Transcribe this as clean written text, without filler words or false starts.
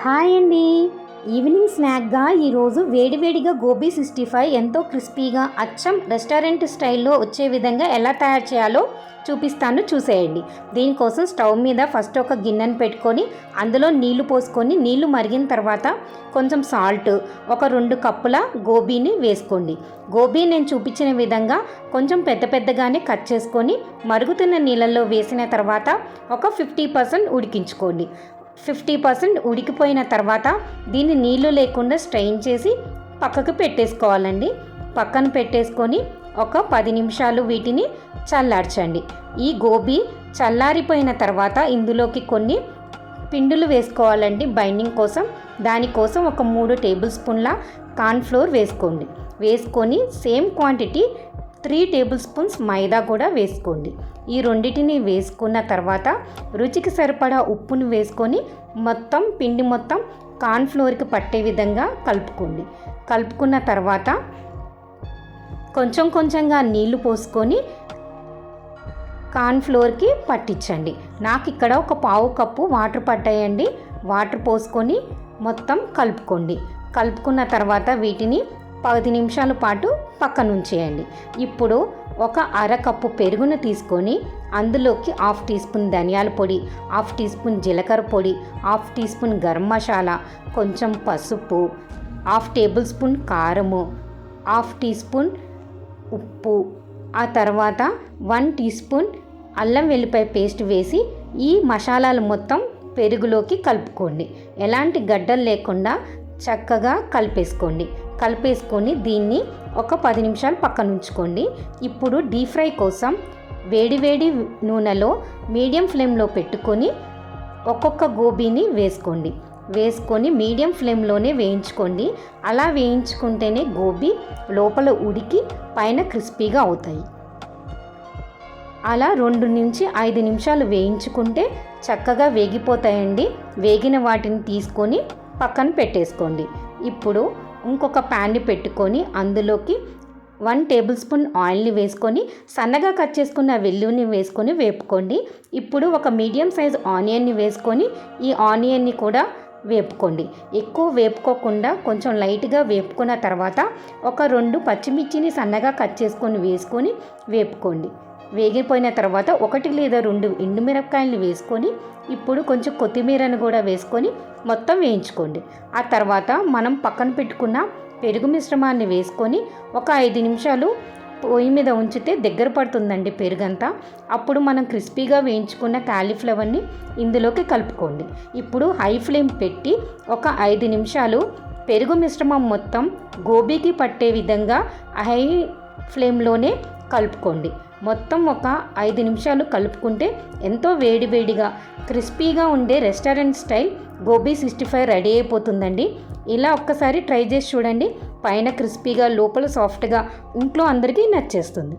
Hi అండి. Evening స్నాక్గా ఈరోజు వేడివేడిగా గోబీ 65 ఎంతో క్రిస్పీగా అచ్చం రెస్టారెంట్ స్టైల్లో వచ్చే విధంగా ఎలా తయారు చేయాలో చూపిస్తాను, చూసేయండి. దీనికోసం స్టవ్ మీద ఫస్ట్ ఒక గిన్నెను పెట్టుకొని అందులో నీళ్లు పోసుకొని నీళ్లు మరిగిన తర్వాత కొంచెం సాల్ట్, ఒక 2 కప్పుల గోబీని వేసుకోండి. గోబీ నేను చూపించిన విధంగా కొంచెం పెద్ద పెద్దగానే కట్ చేసుకొని మరుగుతున్న నీళ్ళల్లో వేసిన తర్వాత ఒక 50% ఉడికించుకోండి. 50% ఉడికిపోయిన తర్వాత దీన్ని నీళ్లు లేకుండా స్ట్రెయిన్ చేసి పక్కకు పెట్టేసుకోవాలండి. పక్కన పెట్టేసుకొని ఒక 10 నిమిషాలు వీటిని చల్లార్చండి. ఈ గోబీ చల్లారిపోయిన తర్వాత ఇందులోకి కొన్ని పిండులు వేసుకోవాలండి బైండింగ్ కోసం. దానికోసం ఒక 3 టేబుల్ స్పూన్ల కార్న్ఫ్లోర్ వేసుకోండి. వేసుకొని సేమ్ క్వాంటిటీ 3 టేబుల్ స్పూన్స్ మైదా కూడా వేసుకోండి. ఈ రెండింటిని వేసుకున్న తర్వాత రుచికి సరిపడా ఉప్పును వేసుకొని పిండి మొత్తం కార్న్ఫ్లోర్కి పట్టే విధంగా కలుపుకోండి. కలుపుకున్న తర్వాత కొంచెం కొంచెంగా నీళ్లు పోసుకొని కార్న్ఫ్లోర్కి పట్టించండి. నాకు ఇక్కడ ఒక 1/2 కప్పు వాటర్ పట్టాయండి. వాటర్ పోసుకొని మొత్తం కలుపుకోండి. కలుపుకున్న తర్వాత వీటిని 10 నిమిషాల పాటు పక్కన ఉంచేయండి. ఇప్పుడు ఒక 1/2 కప్పు పెరుగును తీసుకొని అందులోకి 1/2 టీ స్పూన్ ధనియాల పొడి, 1/2 టీ స్పూన్ జీలకర్ర పొడి, 1/2 టీ స్పూన్ గరం మసాలా, కొంచెం పసుపు, 1/2 టేబుల్ స్పూన్ కారము, 1/2 టీ స్పూన్ ఉప్పు, ఆ తర్వాత 1 టీ స్పూన్ అల్లం వెల్లిపాయ పేస్ట్ వేసి ఈ మసాలాలు మొత్తం పెరుగులోకి కలుపుకోండి. ఎలాంటి గడ్డలు లేకుండా చక్కగా కలిపేసుకొని దీన్ని ఒక 10 నిమిషాలు పక్కన ఉంచుకోండి. ఇప్పుడు డీప్ ఫ్రై కోసం వేడివేడి నూనెలో మీడియం ఫ్లేమ్లో పెట్టుకొని ఒక్కొక్క గోబీని వేసుకొని మీడియం ఫ్లేమ్లోనే వేయించుకోండి. అలా వేయించుకుంటేనే గోబీ లోపల ఉడికి పైన క్రిస్పీగా అవుతాయి. అలా 2 నుంచి 5 నిమిషాలు వేయించుకుంటే చక్కగా వేగిపోతాయండి. వేగిన వాటిని తీసుకొని పక్కన పెట్టేసుకోండి. ఇప్పుడు ఇంకొక ప్యాన్ని పెట్టుకొని అందులోకి 1 టేబుల్ స్పూన్ ఆయిల్ని వేసుకొని సన్నగా కట్ చేసుకున్న వెల్లుల్లిని వేసుకొని వేపుకోండి. ఇప్పుడు ఒక మీడియం సైజ్ ఆనియన్ని వేసుకొని ఈ ఆనియన్ని కూడా వేపుకోండి. ఎక్కువ వేపుకోకుండా కొంచెం లైట్గా వేపుకున్న తర్వాత ఒక 2 పచ్చిమిర్చిని సన్నగా కట్ చేసుకొని వేసుకొని వేపుకోండి. వేగిపోయిన తర్వాత 1 లేదా 2 ఎండుమిరపకాయలు వేసుకొని ఇప్పుడు కొంచెం కొత్తిమీరను కూడా వేసుకొని మొత్తం వేయించుకోండి. ఆ తర్వాత మనం పక్కన పెట్టుకున్న పెరుగు మిశ్రమాన్ని వేసుకొని ఒక 5 నిమిషాలు పొయ్యి మీద ఉంచితే దగ్గర పడుతుందండి పెరుగంతా. అప్పుడు మనం క్రిస్పీగా వేయించుకున్న కాలీఫ్లవర్ని ఇందులోకి కలుపుకోండి. ఇప్పుడు హై ఫ్లేమ్ పెట్టి ఒక 5 నిమిషాలు పెరుగు మిశ్రమం మొత్తం గోబీకి పట్టే విధంగా హై ఫ్లేమ్లోనే కలుపుకోండి. మొత్తం ఒక 5 నిమిషాలు కలుపుకుంటే ఎంతో వేడివేడిగా క్రిస్పీగా ఉండే రెస్టారెంట్ స్టైల్ గోబీ 65 రెడీ అయిపోతుందండి. ఇలా ఒక్కసారి ట్రై చేసి చూడండి. పైన క్రిస్పీగా లోపల సాఫ్ట్గా ఇంట్లో అందరికీ నచ్చేస్తుంది.